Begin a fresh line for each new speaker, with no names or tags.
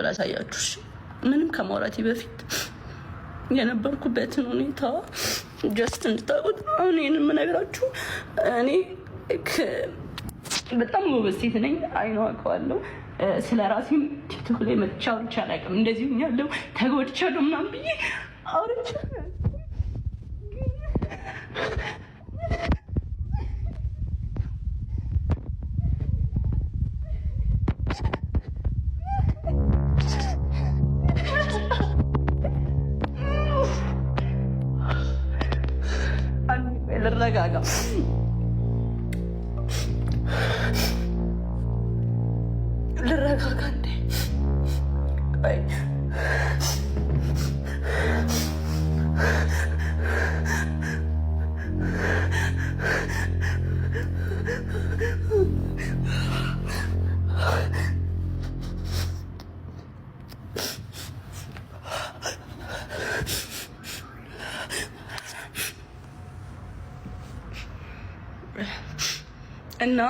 ላሳያችሁሽ ምንም ከማውራቴ በፊት የነበርኩበትን ሁኔታ ጀስት እንድታውቁት አሁን ይሄንን የምነግራችሁ። እኔ በጣም ጎበዝ ሴት ነኝ፣ አይኗዋቀዋለሁ። ስለ ራሴም ቲክቶክ ላይ መጥቻ አውርቼ አላውቅም። እንደዚሁ ያለው ተጎድቻለሁ ምናምን ብዬ አውርቼ ልረጋጋ። ልረጋጋ እንዴ! እና